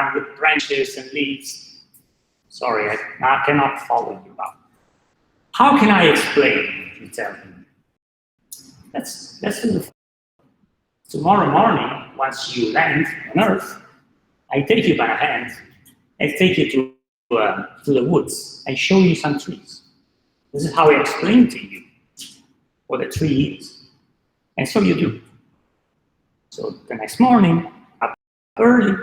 around with branches and leaves. Sorry, I cannot follow you up. How can I explain? You tell me. Let's do the. Tomorrow morning, once you land on Earth, I take you by the hand, I take you to the woods, I show you some trees. This is how I explain to you what a tree is. And so you do. So the next morning, up early,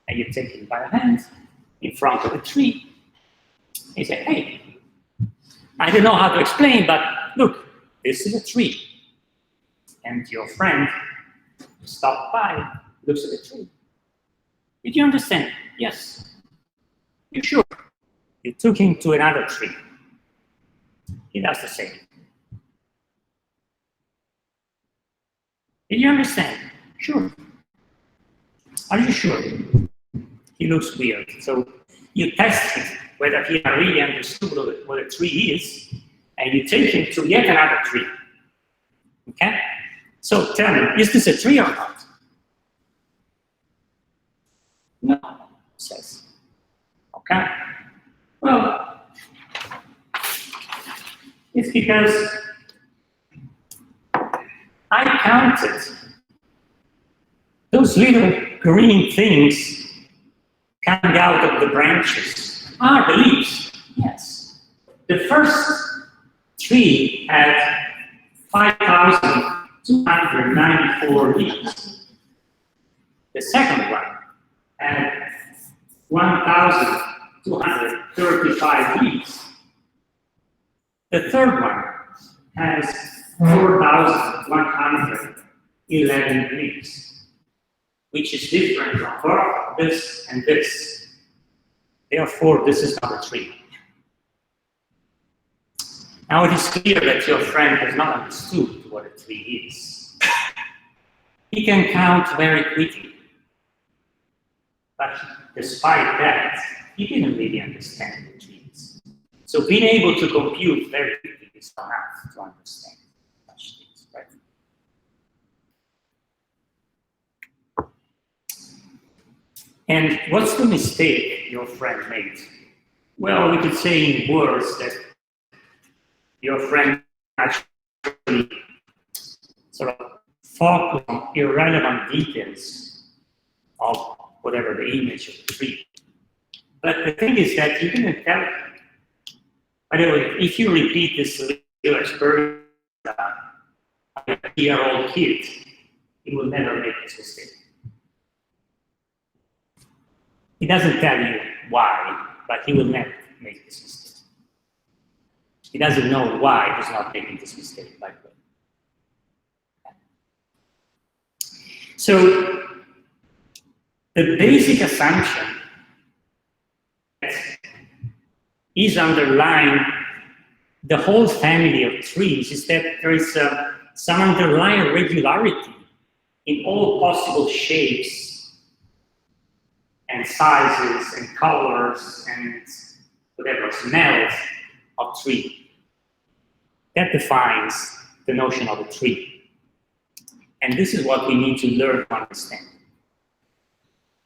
and you take him by the hand in front of a tree. He said, hey, I don't know how to explain, but look, this is a tree. And your friend stopped by, looks at the tree. Did you understand? Yes. You sure? You took him to another tree. He does the same. Did you understand? Sure. Are you sure? He looks weird. So you test him whether he really understood what a tree is, and you take him to yet another tree. Okay? So tell me, is this a tree or not? No, says. Okay? Well, it's because I counted those little green things coming out of the branches are the leaves. Yes. The first tree had 5,294 leaves. The second one had 1,235 leaves. The third one has 4,111 leaves, which is different from both this and this. Therefore, this is not a tree. Now it is clear that your friend has not understood what a tree is. He can count very quickly. But despite that, he didn't really understand the trees. So being able to compute very quickly is not enough to understand such things, right? And what's the mistake your friend made? Well, we could say in words that your friend actually sort of focused on irrelevant details of whatever the image of the tree. But the thing is that you didn't tell him. By the way, if you repeat this little experiment to a 3-year-old kid, he will never make this mistake. He doesn't tell you why, but he will never make this mistake. He doesn't know why he's not making this mistake, by the way. So, the basic assumption that is underlying the whole family of trees is that there is some underlying regularity in all possible shapes and sizes and colors and whatever smells of tree. That defines the notion of a tree. And this is what we need to learn to understand.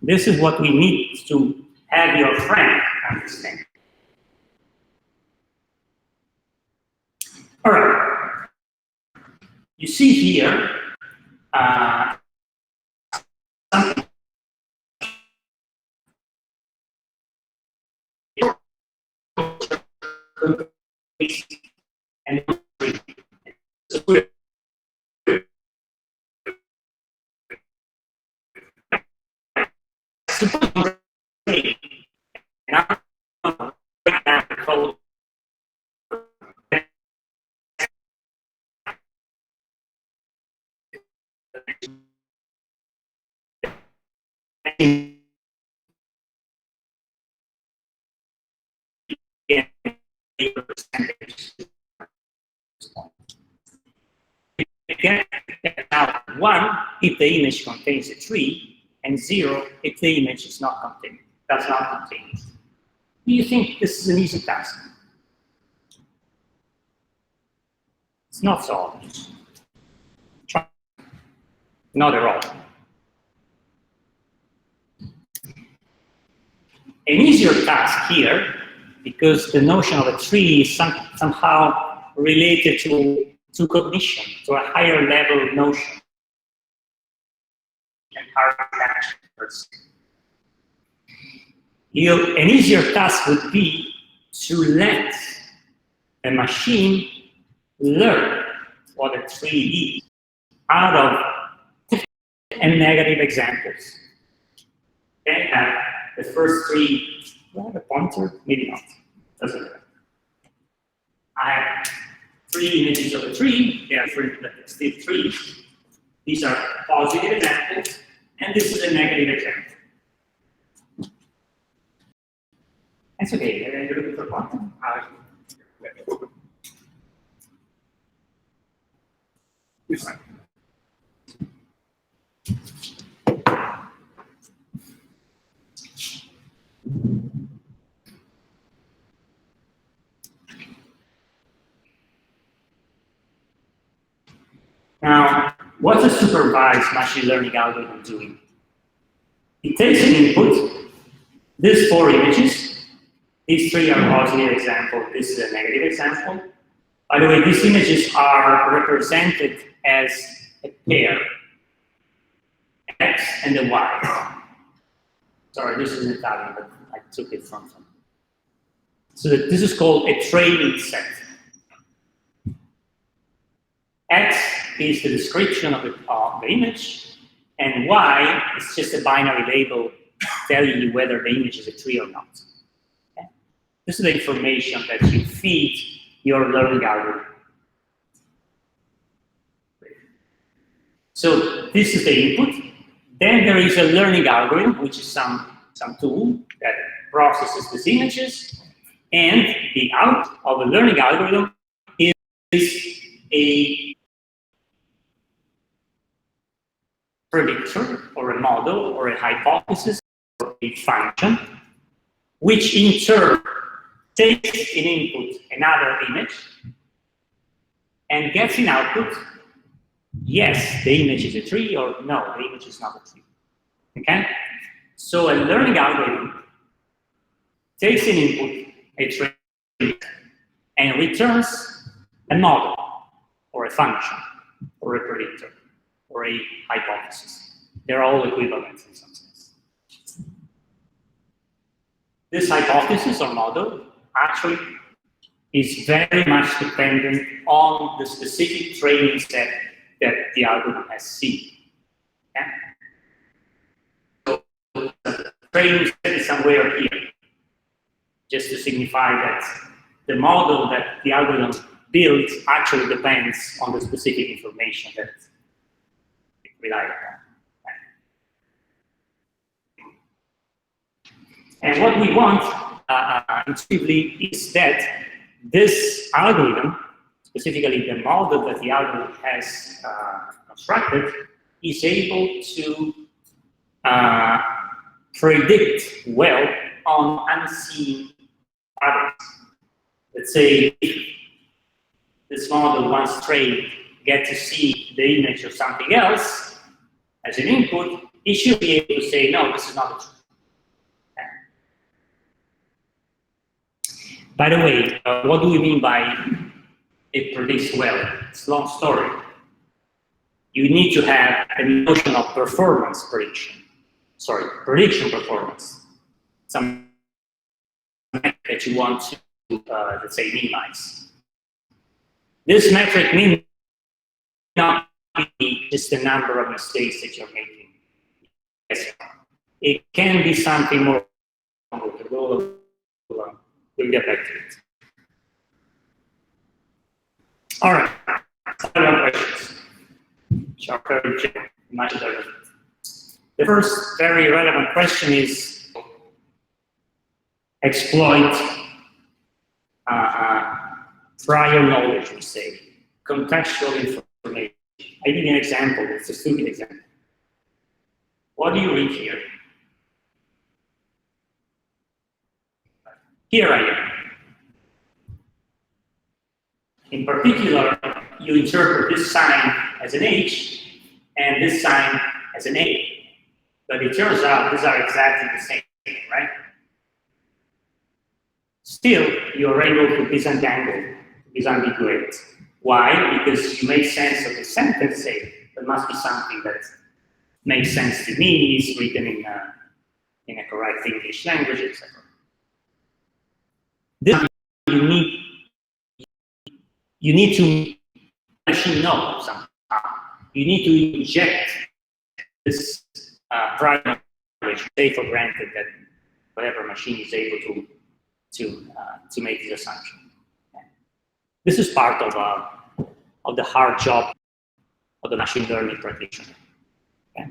This is what we need to have your friend understand. All right. You see here something. And Again, now 1 if the image contains a tree, and 0 if the image is not contained, does not contain it. Do you think this is an easy task? It's not so obvious. Try. Not at all. an easier task here, because the notion of a tree is somehow related to cognition, to a higher level notion. An easier task would be to let a machine learn what a tree is out of and negative examples. Then have the first three. Do I have a pointer? Maybe not. Doesn't matter. I have three images of a tree. They are still trees. These are positive examples, and this is a negative example. That's okay. You're looking for pointer? This one. Now, what's a supervised machine learning algorithm doing? It takes an input, these four images, these three are positive examples, this is a negative example. By the way, these images are represented as a pair, X and a Y. Sorry, this is in Italian, but I took it from some. So this is called a training set. X is the description of the image, and Y is just a binary label telling you whether the image is a tree or not. Okay? This is the information that you feed your learning algorithm. So this is the input. Then there is a learning algorithm, which is some tool that processes these images, and the output of the learning algorithm is a predictor, or a model, or a hypothesis, or a function, which in turn takes in input another image and gets in output, yes, the image is a tree, or no, the image is not a tree. Okay? So a learning algorithm takes in input a tree and returns a model, or a function, or a predictor, or a hypothesis. They're all equivalent in some sense. This hypothesis or model actually is very much dependent on the specific training set that the algorithm has seen. Okay? So the training set is somewhere here, just to signify that the model that the algorithm builds actually depends on the specific information that it relies on. And what we want intuitively is that this algorithm, specifically the model that the algorithm has constructed, is able to predict well on unseen patterns. Let's say if this model, once trained, gets to see the image of something else as an input, it should be able to say, no, this is not a true. By the way, what do we mean by it predicts well? It's a long story. You need to have a notion of performance prediction. Sorry, prediction performance. Some that you want to, let's say, minimize. This metric may not be just the number of mistakes that you're making. Yes. It can be something more. We'll get back to it. All right. Other questions? The first very relevant question is exploit prior knowledge, we say, contextual information. I give you an example. It's a stupid example. What do you read here? Here I am. In particular, you interpret this sign as an H and this sign as an A. But it turns out these are exactly the same, right? still you're able to disentangle, disambiguate. Why? Because you make sense of the sentence, say, there must be something that makes sense to me, is written in a correct English language, etc. This you need to machine know somehow. You need to inject this private knowledge, take for granted that whatever machine is able to make this assumption. This is part of the hard job of the machine learning practitioner. Okay?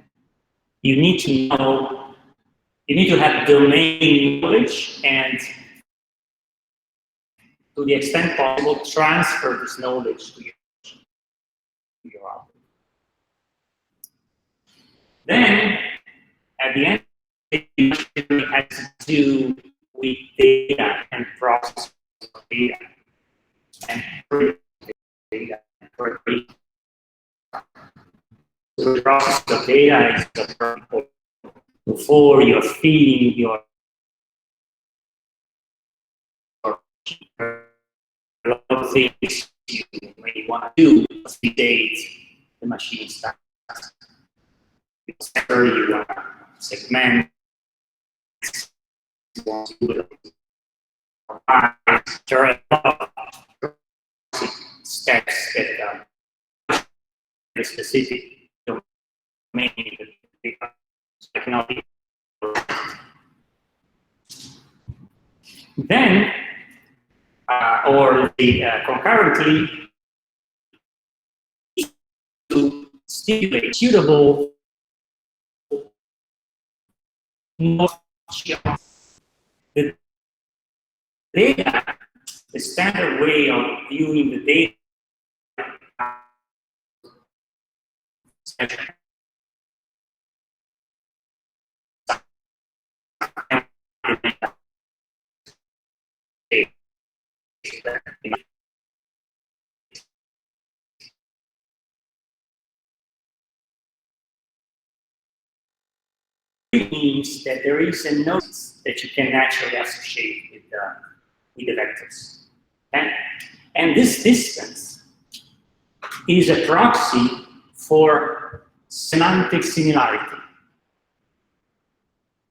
You need to know, you need to have domain knowledge, and to the extent possible, transfer this knowledge to your output. Then, at the end, it has to do with data and process of data and data. So the process of data is very important before you're feeding your a lot of things you may want to do to validate the machine stuff. You want to segment, you want to do it. There are a lot of steps that are specific domain. So I cannot be. Then, or the concurrently, to stimulate suitable the data, the standard way of viewing the data means that there is a noise that you can naturally associate with the vectors. Okay? And this distance is a proxy for semantic similarity.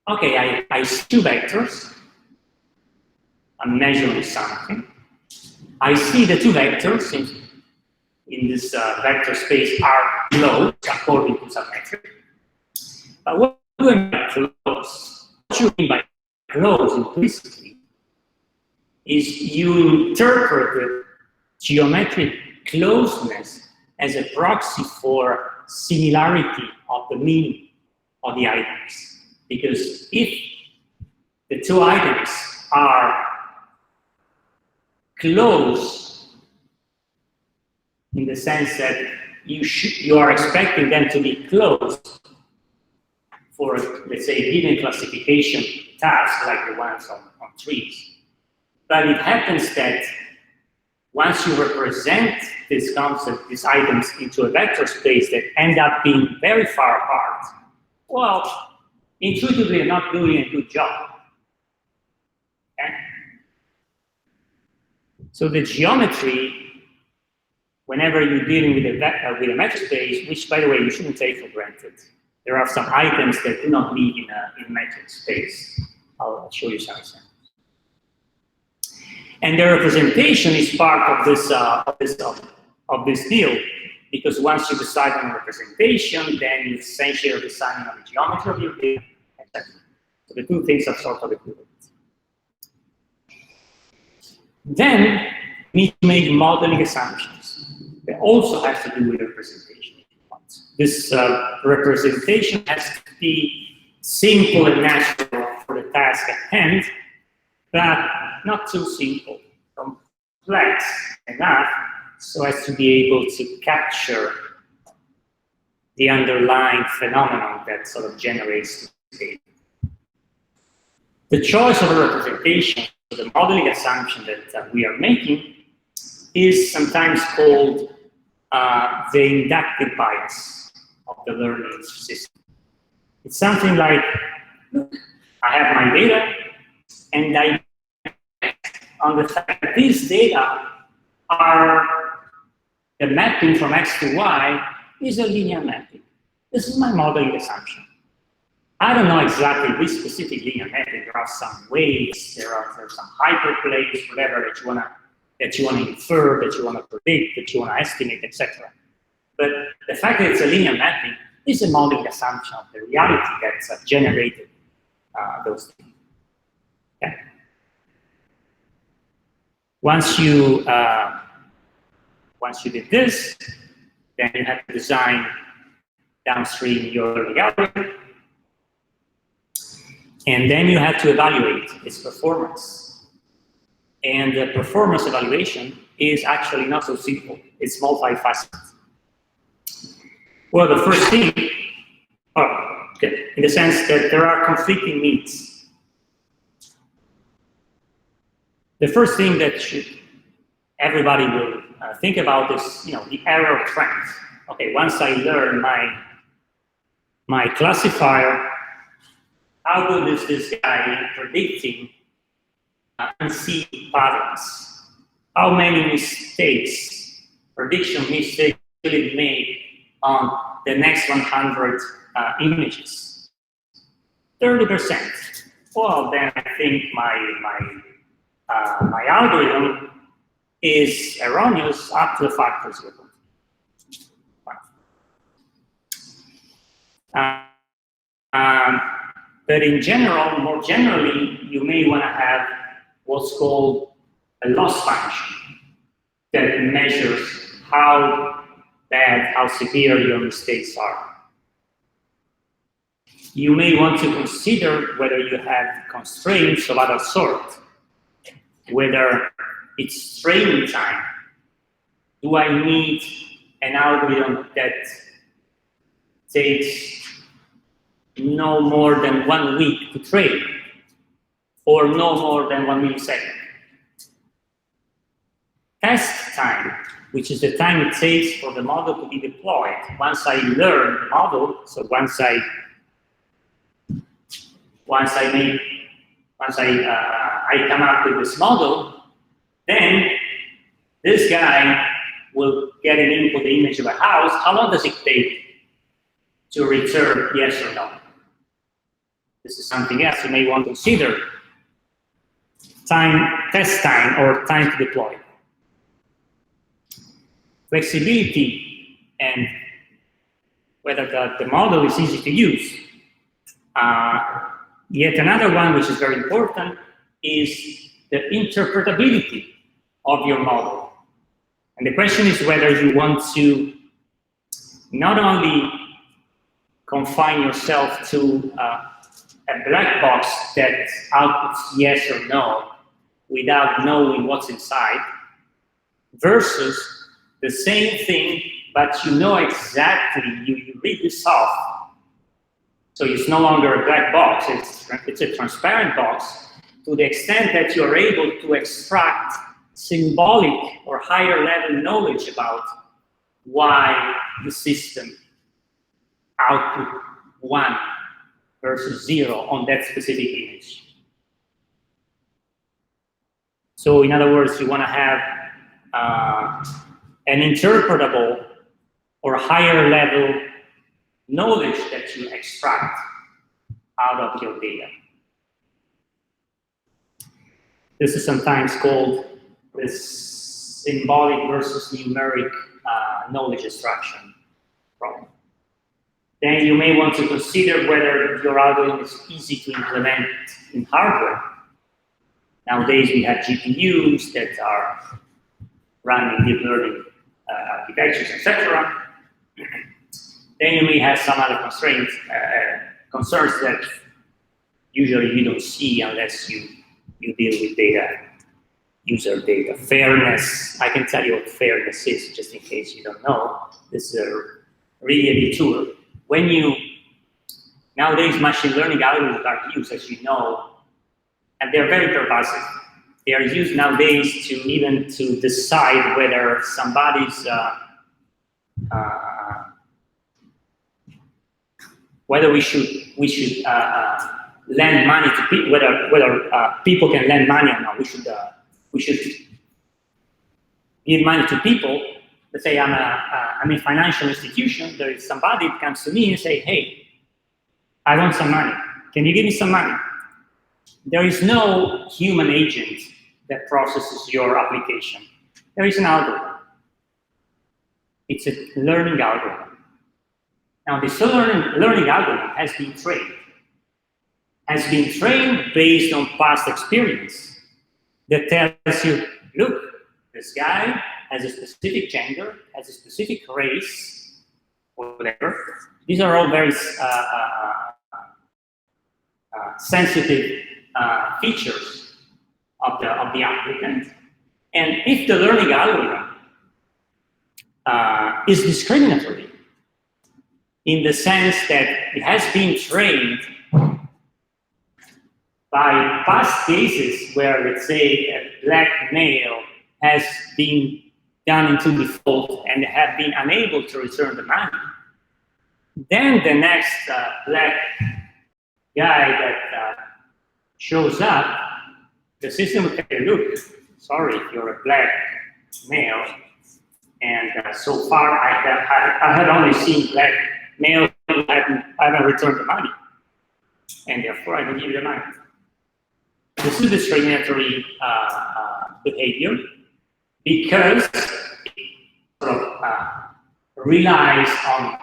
Okay, I see two vectors. I'm measuring something. I see the two vectors in this vector space are close according to some metric. But what do I mean by close? What you mean by close implicitly is you interpret the geometric closeness as a proxy for similarity of the meaning of the items. Because if the two items are close in the sense that you are expecting them to be close for, let's say, a given classification task, like the ones on trees. But it happens that once you represent this concept, these items, into a vector space that end up being very far apart, well, intuitively you're not doing a good job. Okay? So the geometry, whenever you're dealing with a metric space, which, by the way, you shouldn't take for granted. There are some items that do not live in a metric space. I'll show you some examples. And the representation is part of this deal, because once you decide on representation, then you essentially are deciding on the geometry of your data, etc. So the two things are sort of equivalent. Then you need to make modeling assumptions. That also has to do with representation. This representation has to be simple and natural for the task at hand, but not too simple, complex enough so as to be able to capture the underlying phenomenon that sort of generates the data. The choice of a representation, the modeling assumption that we are making, is sometimes called the inductive bias of the learning system. It's something like, look, I have my data, and I on the fact that these data are the mapping from X to Y is a linear mapping. This is my modeling assumption. I don't know exactly which specific linear mapping. There are some weights, there are some hyperplanes, whatever that you wanna infer, that you wanna predict, that you wanna estimate, etc. But the fact that it's a linear mapping is a modeling assumption of the reality that's generated those things. Okay. Once you did this, then you have to design downstream your learning algorithm, and then you have to evaluate its performance. And the performance evaluation is actually not so simple. It's multifaceted. Well, the first thing, in the sense that there are conflicting needs. The first thing that everybody will think about is, the error trends. Okay, once I learn my classifier, how good is this guy in predicting unseen patterns? How many mistakes, prediction mistakes, will it make on the next 100 images? 30%. Well, then I think my algorithm is erroneous up to the factor 0.5. But in general, more generally, you may want to have what's called a loss function that measures how bad, how severe your mistakes are. You may want to consider whether you have constraints of other sort, whether it's training time. Do I need an algorithm that takes no more than 1 week to train, or no more than 1 millisecond? Test time, which is the time it takes for the model to be deployed. Once I learn the model, so once I come up with this model, then this guy will get an input image of a house. How long does it take to return yes or no? This is something else you may want to consider. Test time, or time to deploy. Flexibility, and whether the model is easy to use. Yet another one which is very important is the interpretability of your model. And the question is whether you want to not only confine yourself to a black box that outputs yes or no without knowing what's inside, versus the same thing, but you know exactly, you read this off. So it's no longer a black box, it's a transparent box, to the extent that you're able to extract symbolic or higher level knowledge about why the system output 1 versus 0 on that specific image. So in other words, you want to have an interpretable or higher level knowledge that you extract out of your data. This is sometimes called this symbolic versus numeric knowledge extraction problem. Then you may want to consider whether your algorithm is easy to implement in hardware. Nowadays we have GPUs that are running deep learning architectures, etc. Then you may have some other constraints, concerns that usually you don't see unless you deal with data, user data. Fairness, I can tell you what fairness is, just in case you don't know. This is really a detour. Nowadays machine learning algorithms are used, as you know, and they're very pervasive. They are used nowadays to even to decide whether somebody's whether we should lend money to people, whether people can lend money or not. We we should give money to people. Let's say I'm a financial institution. There is somebody that comes to me and say, hey, I want some money. Can you give me some money? There is no human agent that processes your application. There is an algorithm. It's a learning algorithm. Now, this learning algorithm has been trained based on past experience that tells you, look, this guy has a specific gender, has a specific race, or whatever. These are all very sensitive features of the applicant. And if the learning algorithm is discriminatory in the sense that it has been trained by past cases where, let's say, a black male has been done into default and have been unable to return the money, then the next black guy that shows up, the system will say, look, sorry, you're a black male, and so far I have only seen black males who haven't returned the money, and therefore I don't give you the money. This is discriminatory behavior because it sort of relies on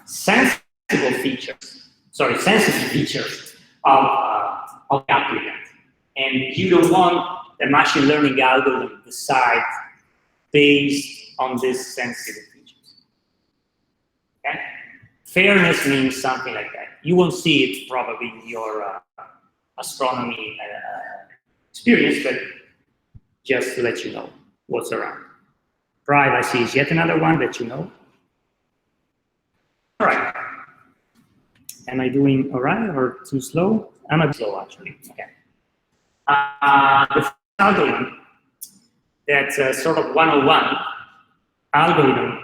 sensitive features of the applicant, and you don't want the machine learning algorithm to decide based on these sensitive features. Okay? Fairness means something like that. You won't see it probably in your astronomy experience, but just to let you know what's around. Privacy is yet another one that you know. All right. Am I doing all right or too slow? I'm a bit slow, actually. Okay. The algorithm that's sort of 101 algorithm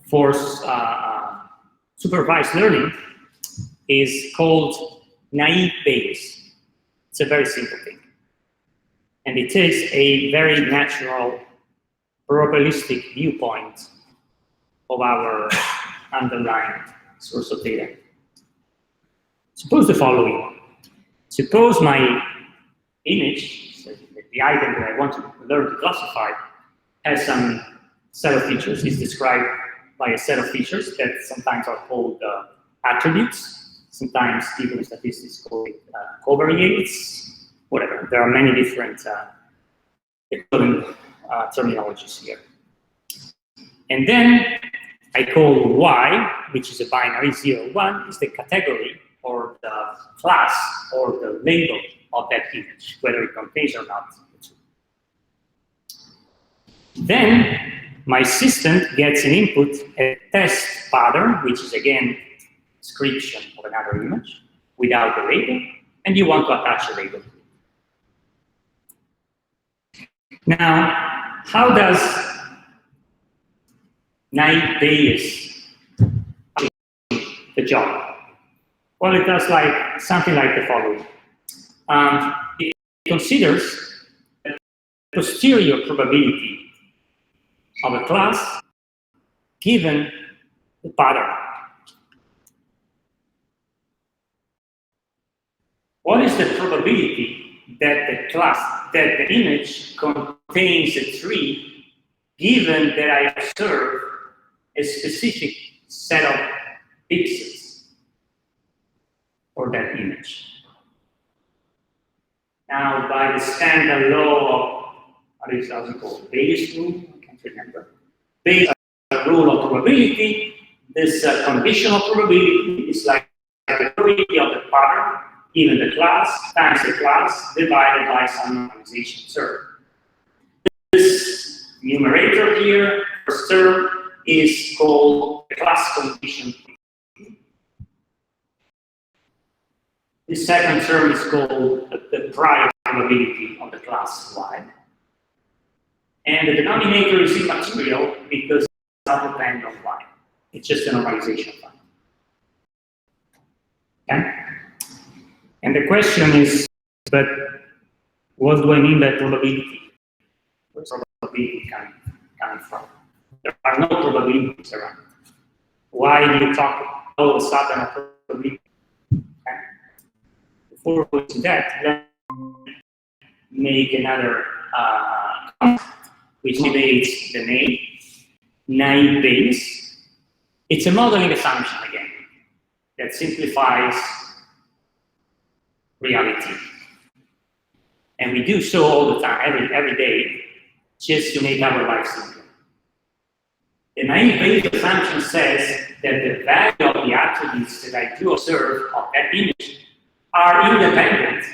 for supervised learning is called naive Bayes. It's a very simple thing. And it takes a very natural probabilistic viewpoint of our underlying source of data. Suppose the following. Suppose my image, so the item that I want to learn to classify, has some set of features. It's described by a set of features that sometimes are called attributes. Sometimes people in statistics call it covariates, whatever. There are many different terminologies here. And then I call Y, which is a binary, 0, 1, is the category or the class or the label of that image, whether it contains or not. Then my system gets an input, a test pattern, which is again description of another image without the label, and you want to attach a label. Now, how does naive Bayes do the job? Well, it does like something like the following. It considers the posterior probability of a class given the pattern. What is the probability that the class, that the image contains a tree, given that I observe a specific set of pixels for that image? Now, by the standard law of, what is it called, Bayes rule? I can't remember. Bayes rule of probability, this conditional probability is like the probability of the pattern given the class times the class divided by some normalization term. This numerator here, first term, is called the class condition. The second term is called the prior probability of the class Y. And the denominator is immaterial because it does not depend on Y. It's just a normalization function. Okay? And the question is, but What do I mean by probability? Where's probability coming from? There are no probabilities around. Why do you talk all of a sudden about probability? Okay. Before we go to that, let's make another concept which relates the naive Bayes. It's a modeling assumption again that simplifies reality. And we do so all the time, every day, just to make our life simpler. The naive Bayes assumption says that the value of the attributes that I do observe of that image are independent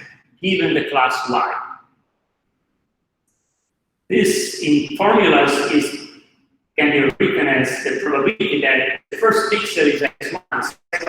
given the class Y. This in formulas can be written as the probability that the first pixel is x1, second